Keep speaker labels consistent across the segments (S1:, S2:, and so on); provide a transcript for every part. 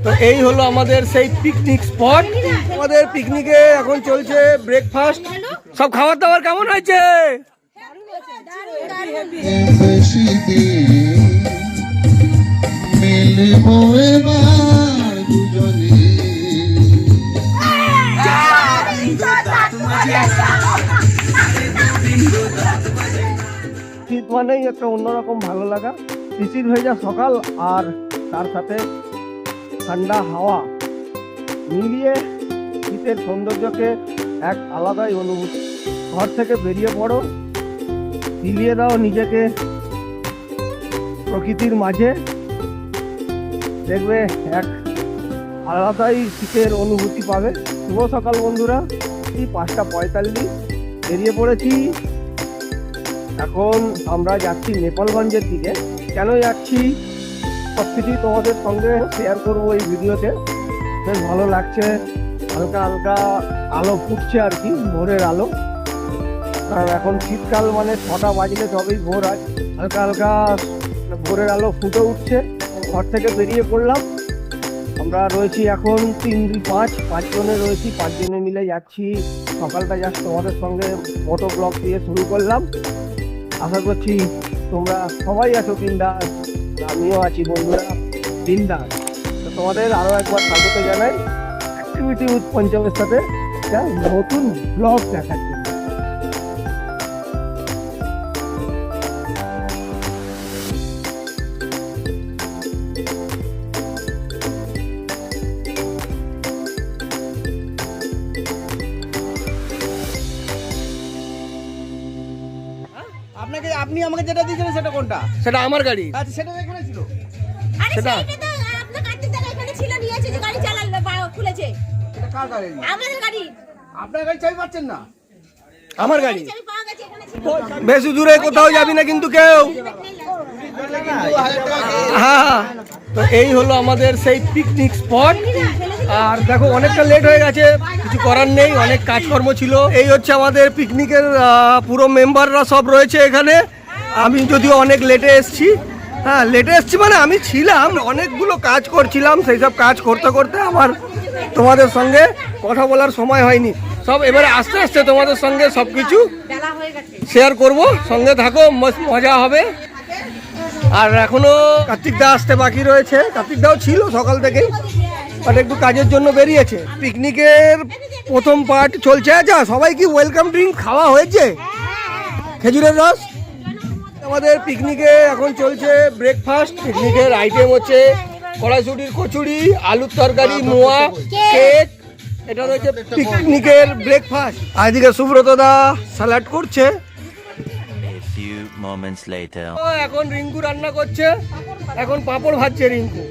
S1: তো এই হলো আমাদের সেই পিকনিক স্পট। আমাদের পিকনিকে এখন চলছে ব্রেকফাস্ট। সব খাবার দাবার কেমন হয়েছে? শীত মানেই একটা অন্যরকম ভালো লাগা, শিশির ভেজা সকাল আর তার সাথে ঠান্ডা হাওয়া মিলিয়ে শীতের সৌন্দর্যকে এক আলাদাই অনুভূতি। ঘর থেকে বেরিয়ে পড়ো, মিলিয়ে দাও নিজেকে প্রকৃতির মাঝে, দেখবে এক আলাদাই শীতের অনুভূতি পাবে। শুভ সকাল বন্ধুরা, 5:45 বেরিয়ে পড়েছি। এখন আমরা যাচ্ছি নেপালগঞ্জের দিকে। কেন যাচ্ছি সব কিছুই তোমাদের সঙ্গে শেয়ার করবো এই ভিডিওতে। বেশ ভালো লাগছে, হালকা হালকা আলো ফুটছে আর কি, ভোরের আলো। আর এখন শীতকাল মানে 6টা বাজলে তবেই ভোর, আজ হালকা হালকা ভোরের আলো ফুটে উঠছে। ঘর থেকে বেরিয়ে পড়লাম। আমরা রয়েছি এখন 3-5 জনে রয়েছি, 5 জনে মিলে যাচ্ছি। সকালটা জাস্ট তোমাদের সঙ্গে মোটো ব্লগ দিয়ে শুরু করলাম। আশা করছি তোমরা সবাই আছো বিন্দাস, আমিও আছি বন্ধুরা বিন্দাস। তো তোমাদের আরও একবার স্বাগত জানাই অ্যাক্টিভিটি উইথ পঞ্চমের সাথে একটা নতুন ব্লগ দেখার জন্য।
S2: আপনি আমাকে যেটা দিয়েছিলেন সেটা কোনটা?
S1: সেটা আমার গাড়ি।
S2: আচ্ছা, সেটা এখানে ছিল।
S3: আরে
S1: সেটা
S3: সেটা তো আপনার কাছে দাঁড়া এখানে ছিল, নিয়েছে যে গাড়ি চালালো খুলেছে।
S2: এটা কার গাড়ি?
S3: আমাদের গাড়ি।
S2: আপনার গাড়ি চাবি পাচ্ছেন না?
S1: আমার গাড়ি।
S3: চাবি পাওয়া গেছে, এখানে ছিল।
S1: বেশি দূরে কোথাও যাবি না কিন্তু কেউ। হ্যাঁ, তো এই হলো আমাদের সেই পিকনিক স্পট। আর দেখো অনেকটা লেট হয়ে গেছে, কিছু করার নেই, অনেক কাজকর্ম ছিল। এই হচ্ছে আমাদের পিকনিকের পুরো মেম্বাররা সব রয়েছে এখানে। আমি যদিও অনেক লেটে এসেছি। হ্যাঁ, লেটে এসেছি মানে আমি ছিলাম, অনেকগুলো কাজ করছিলাম। সেই সব কাজ করতে করতে আমার তোমাদের সঙ্গে কথা বলার সময় হয়নি। সব এবারে আস্তে আস্তে তোমাদের সঙ্গে সব কিছু শেয়ার করব, সঙ্গে থাকো, মজা হবে। আর এখনো কার্তিক দা আসতে বাকি রয়েছে। কার্তিক দাও ছিল সকাল থেকেই, বাট একটু কাজের জন্য বেরিয়েছে। পিকনিকের প্রথম পার্ট চলছে। আচ্ছা, সবাই কি ওয়েলকাম ড্রিঙ্ক খাওয়া হয়েছে? খেজুরের রস। আমাদের পিকনিকে এখন চলছে ব্রেকফাস্ট। পিকনিকের আইটেম হচ্ছে কড়াইশুটির কচুরি, আলুর তরকারি, মোয়া, কেক। এটা রয়েছে পিকনিকের ব্রেকফাস্ট। আর এদিকে সুব্রত দা স্যালাড করছে। এখন রিঙ্কু রান্না করছে, এখন পাঁপড় ভাজছে রিঙ্কু।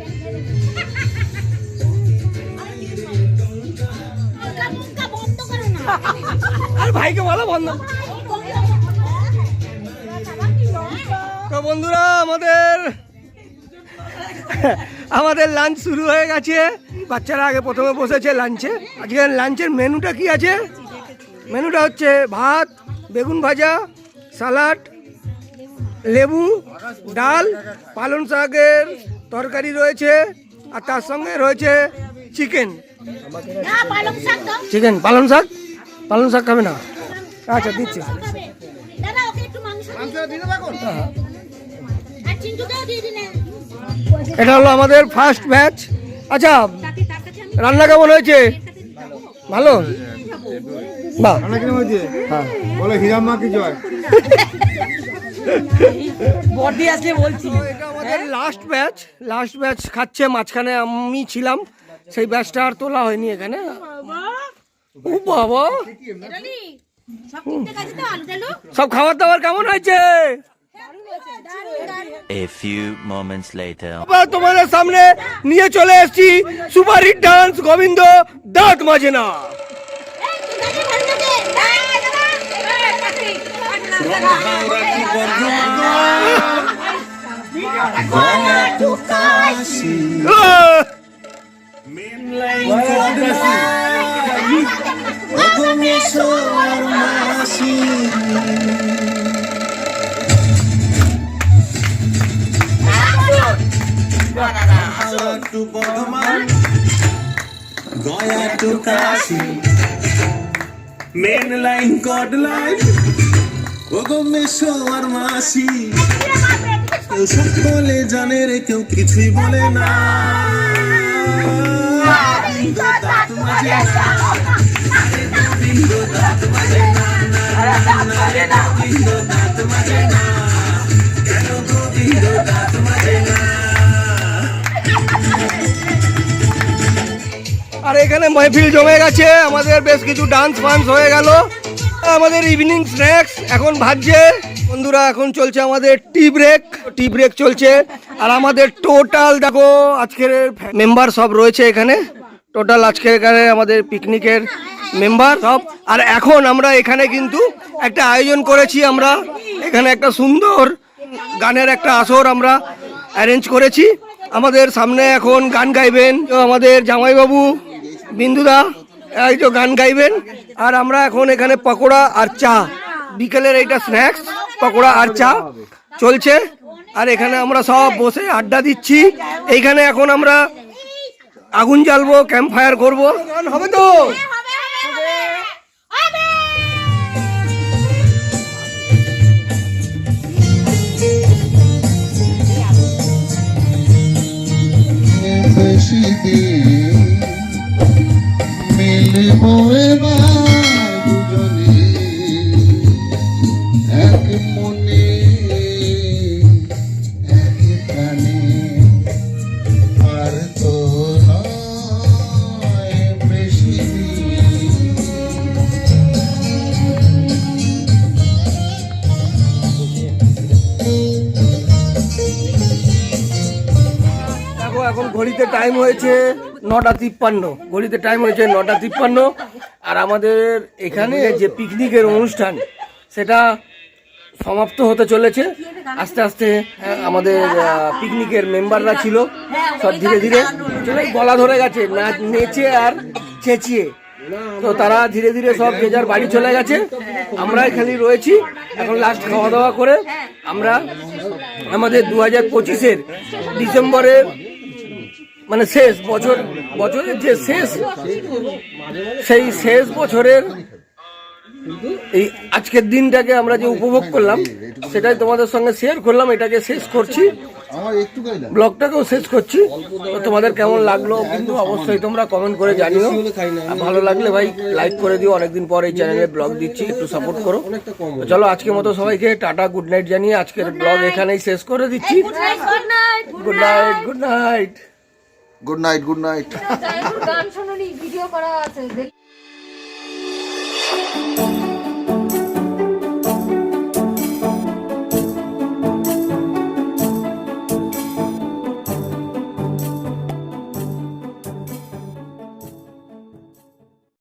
S1: আর ভাইকে বলো বন্ধ। তো বন্ধুরা, আমাদের লাঞ্চ শুরু হয়ে গেছে। বাচ্চারা আগে প্রথমে বসেছে লাঞ্চে। আজকে লাঞ্চের মেনুটা কি আছে? মেনুটা হচ্ছে ভাত, বেগুন ভাজা, স্যালাড, লেবু, ডাল, পালং শাকের তরকারি রয়েছে, আর তার সঙ্গে রয়েছে চিকেন। চিকেন, পালং শাক। পালং শাক খাবে না? আচ্ছা, দিচ্ছি। এটা হলো আমাদের ফার্স্ট ব্যাচ। আচ্ছা, রান্না কেমন হয়েছে? ভালো? বাহ, হ্যাঁ,
S2: বলো হিরাম্মা কি জয়।
S1: বডি আসলে বলছি। এটা আমাদের লাস্ট ব্যাচ খাচ্ছে। মাঝখানে আমি ছিলাম, সেই ব্যাচটা আর তোলা হয়নি এখানে। ও বাবা, সব খাবার দাবার কেমন হয়েছে?
S4: A few moments later.
S1: তোমাদের সামনে নিয়ে চলে এসেছি সুপার হিট ডান্স গোবিন্দ দাঁত মাজে না।
S5: to Bordman. Gaya to Kashi main line কড লাইন ওগো মেশো আর মাসি কেউ সকলে জানে রে কেউ কিছুই বলে না গোবিন্দ দাঁত মাজে না আরে গোবিন্দ দাঁত মাজে না আরে গোবিন্দ দাঁত মাজে না কেন গোবিন্দ দাঁত মাজে না
S1: আর এখানে মহফিল জমে গেছে, আমাদের বেশ কিছু ডান্স ফান্স হয়ে গেল। আমাদের ইভিনিং স্ন্যাক্স এখন ভাজছে বন্ধুরা। এখন চলছে আমাদের টি ব্রেক চলছে। আর আমাদের টোটাল দেখো আজকের মেম্বার সব রয়েছে এখানে, টোটাল আজকের এখানে আমাদের পিকনিকের মেম্বার সব। আর এখন আমরা এখানে কিন্তু একটা আয়োজন করেছি, আমরা এখানে একটা সুন্দর গানের একটা আসর আমরা অ্যারেঞ্জ করেছি। আমাদের সামনে এখন গান গাইবেন তো আমাদের জামাইবাবু বিন্দুদা, এই তো গান গাইবেন। আর আমরা এখন এখানে পকোড়া আর চা, বিকেলের এইটা স্ন্যাক্স পকোড়া আর চা চলছে। আর এখানে আমরা সব বসে আড্ডা দিচ্ছি। এইখানে এখন আমরা আগুন জ্বালবো, ক্যাম্প ফায়ার করবো। গান হবে তো?
S6: বেশি দিন মিলব এবার দুজনে এক মনে এক প্রাণে আর তো নয় বেশি দিন।
S1: দেখো এখন ঘড়িতে টাইম হয়েছে 9:53, ঘড়িতে টাইম হয়েছে 9:53। আর আমাদের এখানে যে পিকনিকের অনুষ্ঠান সেটা সমাপ্ত হতে চলেছে আস্তে আস্তে। আমাদের পিকনিকের মেম্বাররা ছিল সব ধীরে ধীরে চলে, গলা ধরে গেছে না নেচে আর চেঁচিয়ে, তো তারা ধীরে ধীরে সব যে যার বাড়ি চলে গেছে। আমরা খালি রয়েছি এখন লাস্ট খাওয়া দাওয়া করে আমরা আমাদের 2025-এর ডিসেম্বরের মানে শেষ বছরের যে শেষ, সেই শেষ বছরের এই আজকের দিনটাকে আমরা যে উপভোগ করলাম সেটাই তোমাদের সঙ্গে শেয়ার করলাম। এটাকে শেষ করছি, ব্লগটাকেও শেষ করছি। তো তোমাদের কেমন লাগলো কিন্তু অবশ্যই তোমরা কমেন্ট করে জানিও। আর ভালো লাগলে ভাই লাইক করে দিও। অনেকদিন পর এই চ্যানেলে ব্লগ দিচ্ছি, একটু সাপোর্ট করো। তো চলো আজকের মতো সবাইকে টাটা, গুড নাইট জানিয়ে আজকের ব্লগ এখানেই শেষ করে দিচ্ছি। Good night, good night,
S6: good night, good night.
S7: গান শুনুনি, ভিডিও করা আছে।